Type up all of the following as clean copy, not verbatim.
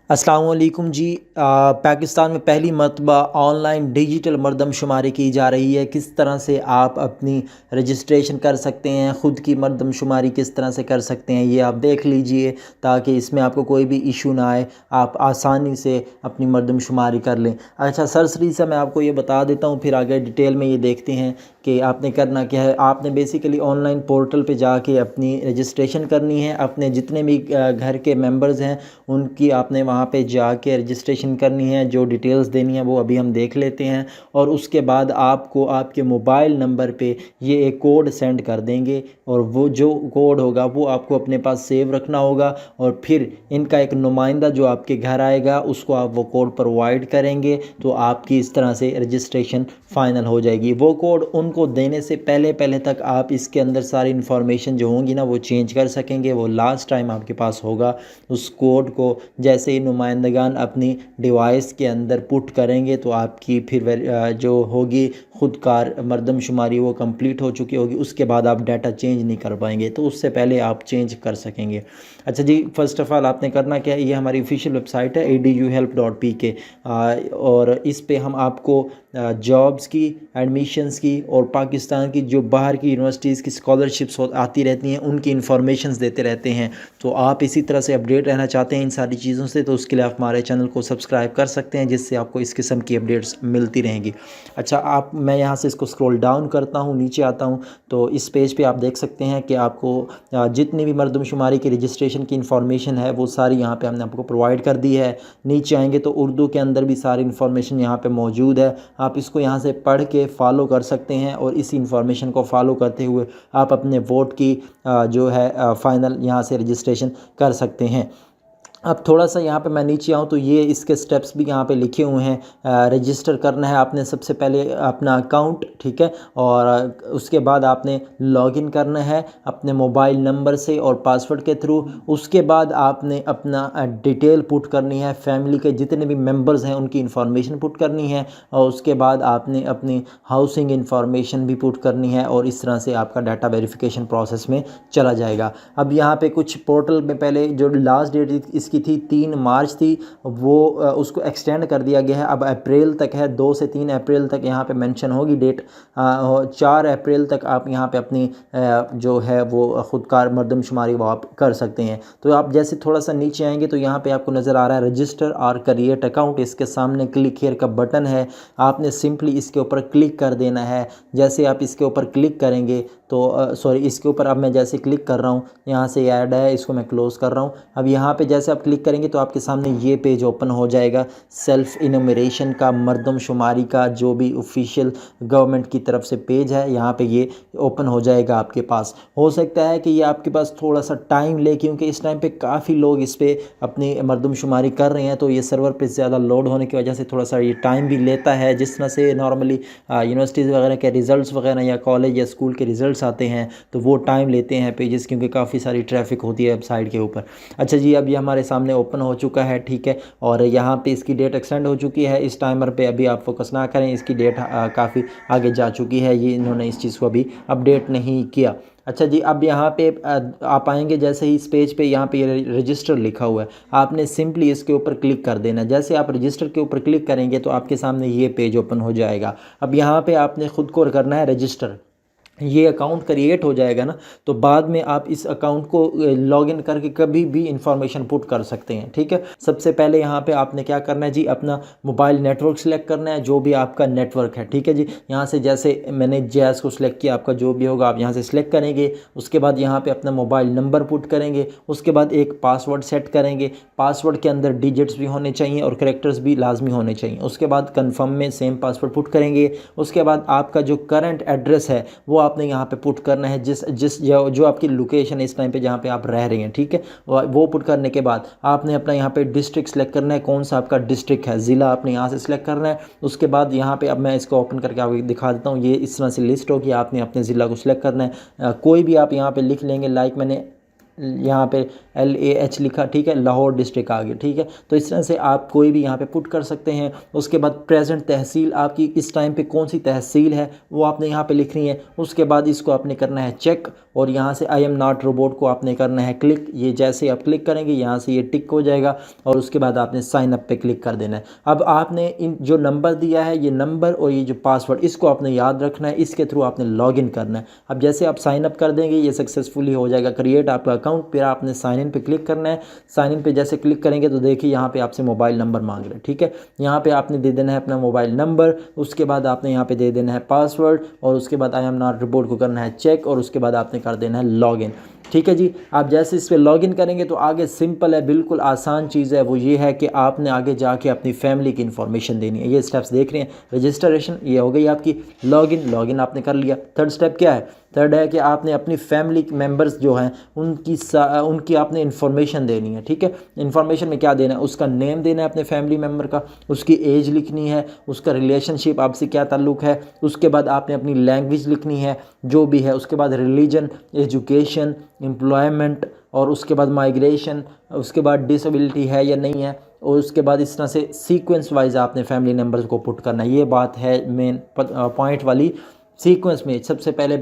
अस्सलाम वालेकुम जी। पाकिस्तान में पहली मरतबा ऑनलाइन डिजिटल मरदमशुमारी की जा रही है। किस तरह से आप अपनी रजिस्ट्रेशन कर सकते हैं, ख़ुद की मरदमशुमारी किस तरह से कर सकते हैं, ये आप देख लीजिए ताकि इसमें आपको कोई भी इशू ना आए, आप आसानी से अपनी मरदमशुमारी कर लें। अच्छा, सरसरी से मैं आपको ये बता देता हूँ, फिर आगे डिटेल में ये देखते हैं कि आपने करना क्या है। आपने बेसिकली ऑनलाइन पोर्टल पे जाके अपनी रजिस्ट्रेशन करनी है। अपने जितने भी घर के मेंबर्स हैं उनकी आपने वहाँ पे जाके रजिस्ट्रेशन करनी है। जो डिटेल्स देनी है वो अभी हम देख लेते हैं, और उसके बाद आपको आपके मोबाइल नंबर पे ये एक कोड सेंड कर देंगे, और वो जो कोड होगा वो आपको अपने पास सेव रखना होगा, और फिर इनका एक नुमाइंदा जो आपके घर आएगा उसको आप वो कोड प्रोवाइड करेंगे तो आपकी इस तरह से रजिस्ट्रेशन फ़ाइनल हो जाएगी। वो कोड उनको देने से पहले पहले तक आप इसके अंदर सारी इन्फॉर्मेशन जो होंगी ना वो चेंज कर सकेंगे। वो लास्ट टाइम आपके पास होगा। उस कोड को जैसे ही नुमाइंदगान अपनी डिवाइस के अंदर पुट करेंगे तो आपकी फिर जो होगी ख़ुदकार मरदमशुमारी वो कंप्लीट हो चुकी होगी। उसके बाद आप डाटा चेंज नहीं कर पाएंगे, तो उससे पहले आप चेंज कर सकेंगे। अच्छा जी, फ़र्स्ट ऑफ़ ऑल आपने करना क्या है, ये हमारी ऑफिशियल वेबसाइट है eduhelp.pk, और इस पे हम आपको जॉब्स की, एडमिशन्स की और पाकिस्तान की जो बाहर की यूनिवर्सिटीज़ की स्कॉलरशिप्स आती रहती हैं उनकी इन्फॉर्मेशंस देते रहते हैं। तो आप इसी तरह से अपडेट रहना चाहते हैं इन सारी चीज़ों से, तो उसके लिए आप हमारे चैनल को सब्सक्राइब कर सकते हैं, जिससे आपको इस किस्म की अपडेट्स मिलती रहेंगी। अच्छा, मैं यहाँ से इसको स्क्रॉल डाउन करता हूँ, नीचे आता हूँ, तो इस पेज पे आप देख सकते हैं कि आपको जितनी भी मरदमशुमारी की रजिस्ट्रेशन की इन्फॉर्मेशन है वो सारी यहाँ पे हमने आपको प्रोवाइड कर दी है। नीचे आएंगे तो उर्दू के अंदर भी सारी इन्फॉर्मेशन यहाँ पे मौजूद है। आप इसको यहाँ से पढ़ के फॉलो कर सकते हैं, और इस इन्फॉर्मेशन को फॉलो करते हुए आप अपने वोट की जो है फ़ाइनल यहाँ से रजिस्ट्रेशन कर सकते हैं। अब थोड़ा सा यहाँ पे मैं नीचे आऊँ तो ये इसके स्टेप्स भी यहाँ पे लिखे हुए हैं। रजिस्टर करना है आपने सबसे पहले अपना अकाउंट, ठीक है, और उसके बाद आपने लॉगिन करना है अपने मोबाइल नंबर से और पासवर्ड के थ्रू। उसके बाद आपने अपना डिटेल पुट करनी है, फैमिली के जितने भी मेंबर्स हैं उनकी इंफॉर्मेशन पुट करनी है, और उसके बाद आपने अपनी हाउसिंग इंफॉर्मेशन भी पुट करनी है, और इस तरह से आपका डाटा वेरिफिकेशन प्रोसेस में चला जाएगा। अब यहाँ पे कुछ पोर्टल में पहले जो लास्ट डेट इसकी थी 3 मार्च थी, वो उसको एक्सटेंड कर दिया गया है, अब अप्रैल तक है। 2 से 3 अप्रैल तक यहाँ पे मेंशन होगी डेट। 4 अप्रैल तक आप यहाँ पे अपनी जो है वो ख़ुदकार मरदमशुमारी वो आप कर सकते हैं। तो आप जैसे थोड़ा सा नीचे आएंगे तो यहाँ पे आपको नज़र आ रहा है रजिस्टर और क्रिएट अकाउंट। इसके सामने क्लिक हियर का बटन है, आपने सिंपली इसके ऊपर क्लिक कर देना है। जैसे आप इसके ऊपर क्लिक करेंगे तो सॉरी, इसके ऊपर अब मैं जैसे क्लिक कर रहा हूँ, यहाँ से ऐड है, इसको मैं क्लोज़ कर रहा हूँ। अब यहाँ पे जैसे आप क्लिक करेंगे तो आपके सामने ये पेज ओपन हो जाएगा, सेल्फ इनुमरेशन का, मरदमशुमारी का जो भी ऑफिशियल गवर्नमेंट की तरफ से पेज है, यहाँ पे ये ओपन हो जाएगा आपके पास। हो सकता है कि ये आपके पास थोड़ा सा टाइम ले, क्योंकि इस टाइम पे काफ़ी लोग इस पर अपनी मरदमशुमारी कर रहे हैं, तो ये सर्वर पे ज़्यादा लोड होने की वजह से थोड़ा सा ये टाइम भी लेता है। जिस तरह से नॉर्मली यूनिवर्सिटीज़ वगैरह के रिज़ल्ट्स वगैरह या कॉलेज या स्कूल के रिज़ल्ट्स आते हैं तो वो टाइम लेते हैं पेजेस, क्योंकि काफ़ी सारी ट्रैफिक होती है वेबसाइट के ऊपर। अच्छा जी, अब ये हमारे सामने ओपन हो चुका है, ठीक है, और यहाँ पे इसकी डेट एक्सटेंड हो चुकी है। इस टाइमर पे अभी आप फोकस ना करें, इसकी डेट काफ़ी आगे जा चुकी है, ये इन्होंने इस चीज़ को अभी अपडेट नहीं किया। अच्छा जी, अब यहाँ पे आप आएंगे, जैसे ही इस पेज पे यहाँ पे ये रजिस्टर लिखा हुआ है, आपने सिंपली इसके ऊपर क्लिक कर देना। जैसे आप रजिस्टर के ऊपर क्लिक करेंगे तो आपके सामने ये पेज ओपन हो जाएगा। अब यहाँ पे आपने ख़ुद को करना है रजिस्टर। ये अकाउंट क्रिएट हो जाएगा ना, तो बाद में आप इस अकाउंट को लॉगिन करके कभी भी इंफॉर्मेशन पुट कर सकते हैं, ठीक है। सबसे पहले यहाँ पे आपने क्या करना है जी, अपना मोबाइल नेटवर्क सिलेक्ट करना है, जो भी आपका नेटवर्क है, ठीक है जी। यहाँ से जैसे मैंने जैस को सिलेक्ट किया, आपका जो भी होगा आप यहाँ से सिलेक्ट करेंगे। उसके बाद यहाँ पे अपना मोबाइल नंबर पुट करेंगे, उसके बाद एक पासवर्ड सेट करेंगे। पासवर्ड के अंदर डिजिट्स भी होने चाहिए और करेक्टर्स भी लाजमी होने चाहिए। उसके बाद कन्फर्म में सेम पासवर्ड पुट करेंगे। उसके बाद आपका जो करंट एड्रेस है वो आपने यहाँ पे पुट करना है, जो आपकी लोकेशन है इस टाइम पे जहाँ पे आप रह रहे हैं, ठीक है। वो पुट करने के बाद आपने अपना यहाँ पे डिस्ट्रिक्ट सेलेक्ट करना है, कौन सा आपका डिस्ट्रिक्ट है, ज़िला आपने यहाँ से सिलेक्ट करना है। उसके बाद यहाँ पे अब मैं इसको ओपन करके आपको दिखा देता हूँ। ये इस तरह से लिस्ट होगी, आपने अपने ज़िला को सिलेक्ट करना है। कोई भी आप यहाँ पे लिख लेंगे, लाइक मैंने यहाँ पे LAH लिखा, ठीक है, लाहौर डिस्ट्रिक्ट आ गया, ठीक है। तो इस तरह से आप कोई भी यहाँ पे पुट कर सकते हैं। उसके बाद प्रेजेंट तहसील आपकी इस टाइम पे कौन सी तहसील है वो आपने यहाँ पे लिखनी है। उसके बाद इसको आपने करना है चेक, और यहाँ से आई एम नॉट रोबोट को आपने करना है क्लिक। ये जैसे आप क्लिक करेंगे यहाँ से ये टिक हो जाएगा, और उसके बाद आपने साइन अप पे क्लिक कर देना है। अब आपने इन जो नंबर दिया है, ये नंबर और ये जो पासवर्ड, इसको आपने याद रखना है, इसके थ्रू आपने लॉगिन करना है। अब जैसे आप साइन अप कर देंगे ये सक्सेसफुली हो जाएगा क्रिएट आपका अकाउंट। फिर आपने साइन इन पे क्लिक करना है। साइन इन पे जैसे क्लिक करेंगे तो देखिए यहाँ पे आपसे मोबाइल नंबर मांग रहे हैं, ठीक है। यहाँ पे आपने दे देना है अपना मोबाइल नंबर, उसके बाद आपने यहाँ पे दे देना है पासवर्ड, और उसके बाद आई एम नॉट रोबोट को करना है चेक, और उसके बाद आपने कर देना है लॉगिन, ठीक है जी। आप जैसे इस पर लॉगिन करेंगे तो आगे सिंपल है, बिल्कुल आसान चीज़ है। वो ये है कि आपने आगे जाके अपनी फैमिली की इन्फॉर्मेशन देनी है। ये स्टेप्स देख रहे हैं, रजिस्ट्रेशन ये हो गई आपकी, लॉगिन आपने कर लिया। थर्ड स्टेप क्या है? थर्ड है कि आपने अपनी फैमिली मेम्बर्स जो हैं उनकी आपने इन्फॉर्मेशन देनी है, ठीक है। इन्फॉर्मेशन में क्या देना है? उसका नेम देना है अपने फैमिली मेम्बर का, उसकी एज लिखनी है, उसका रिलेशनशिप आपसे क्या ताल्लुक़ है, उसके बाद आपने अपनी लैंग्वेज लिखनी है जो भी है, उसके बाद रिलीजन, एजुकेशन, एम्प्लॉयमेंट, और उसके बाद माइग्रेशन, उसके बाद डिसेबिलिटी है या नहीं है, और उसके बाद इस तरह से सीक्वेंस वाइज आपने फैमिली मेम्बर्स को पुट करना है। ये बात है मेन पॉइंट वाली। सीक्वेंस में सबसे पहले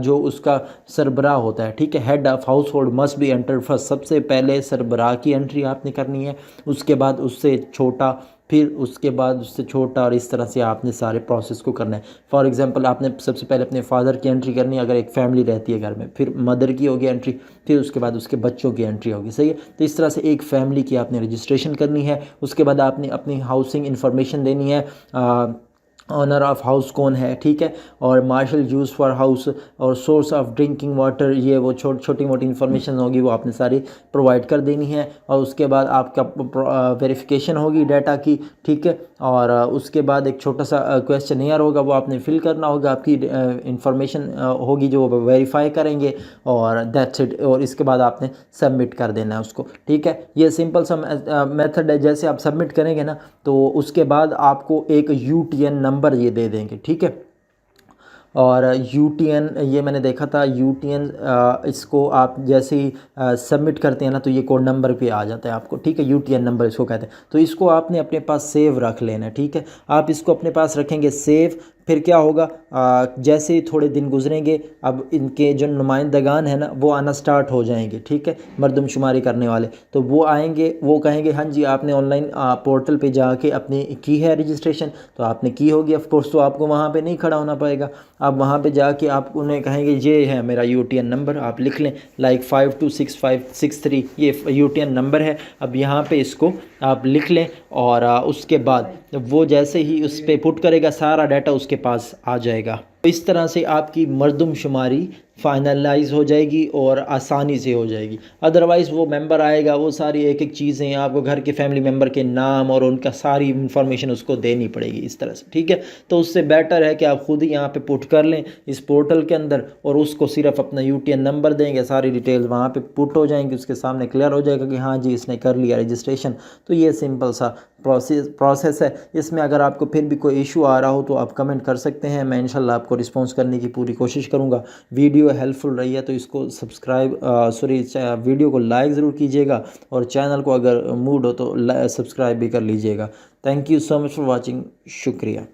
जो उसका सरबराह होता है, ठीक है, head of house hold must be enter first. सबसे पहले सरबराह की एंट्री आपने करनी है, उसके बाद उससे छोटा, फिर उसके बाद उससे छोटा, और इस तरह से आपने सारे प्रोसेस को करना है। फॉर एग्जांपल आपने सबसे पहले अपने फादर की एंट्री करनी है अगर एक फैमिली रहती है घर में, फिर मदर की होगी एंट्री, फिर उसके बाद उसके बच्चों की एंट्री होगी, सही है। तो इस तरह से एक फैमिली की आपने रजिस्ट्रेशन करनी है। उसके बाद आपने अपनी हाउसिंग इन्फॉर्मेशन देनी है, ऑनर ऑफ हाउस कौन है, ठीक है, और मार्शल यूज़ फॉर हाउस, और सोर्स ऑफ ड्रिंकिंग वाटर, ये वो छोटी मोटी इन्फॉर्मेशन होगी वो आपने सारी प्रोवाइड कर देनी है। और उसके बाद आपका वेरिफिकेशन होगी डाटा की, ठीक है, और उसके बाद एक छोटा सा क्वेश्चनियर होगा वो आपने फिल करना होगा, आपकी इन्फॉर्मेशन होगी जो वेरीफाई करेंगे, और दैट्स इट। और इसके बाद आपने सबमिट कर देना है उसको, ठीक है। ये सिंपल सा मेथड है। जैसे आप सबमिट करेंगे ना तो उसके बाद आपको एक UTN नंबर ये दे देंगे, ठीक है। और UTN ये मैंने देखा था, UTN इसको आप जैसे ही सबमिट करते हैं ना तो ये कोड नंबर पे आ जाता है आपको, ठीक है। UTN नंबर इसको कहते हैं। तो इसको आपने अपने पास सेव रख लेना है, ठीक है। आप इसको अपने पास रखेंगे सेव, फिर क्या होगा, जैसे ही थोड़े दिन गुजरेंगे अब इनके जो नुमाइंदगान है ना वो आना स्टार्ट हो जाएंगे, ठीक है, मरदमशुमारी करने वाले। तो वो आएंगे, वो कहेंगे हाँ जी आपने ऑनलाइन पोर्टल पे जाके अपनी की है रजिस्ट्रेशन, तो आपने की होगी ऑफ कोर्स, तो आपको वहाँ पे नहीं खड़ा होना पड़ेगा। आप वहाँ पे जाके आप उन्हें कहेंगे ये है मेरा UTN नंबर, आप लिख लें, लाइक 526563 ये UTN नंबर है। अब यहाँ पे इसको आप लिख लें, और उसके बाद वो जैसे ही उस पर पुट करेगा सारा डाटा उसके पास आ जाएगा। तो इस तरह से आपकी मरदमशुमारी फाइनलाइज हो जाएगी और आसानी से हो जाएगी। अदरवाइज़ वो मेंबर आएगा, वो सारी एक एक चीज़ें आपको घर के फैमिली मेंबर के नाम और उनका सारी इन्फॉर्मेशन उसको देनी पड़ेगी इस तरह से, ठीक है। तो उससे बेटर है कि आप खुद ही यहाँ पे पुट कर लें इस पोर्टल के अंदर, और उसको सिर्फ अपना UTN नंबर देंगे, सारी डिटेल्स वहाँ पे पुट हो जाएंगी, उसके सामने क्लियर हो जाएगा कि हाँ जी इसने कर लिया रजिस्ट्रेशन। तो ये सिंपल सा प्रोसेस है। इसमें अगर आपको फिर भी कोई इशू आ रहा हो तो आप कमेंट कर सकते हैं, मैं इंशाल्लाह आपको रिस्पॉन्स करने की पूरी कोशिश करूँगा। वीडियो हेल्पफुल रही है तो इसको वीडियो को लाइक ज़रूर कीजिएगा, और चैनल को अगर मूड हो तो सब्सक्राइब भी कर लीजिएगा। Thank you so much for watching, शुक्रिया।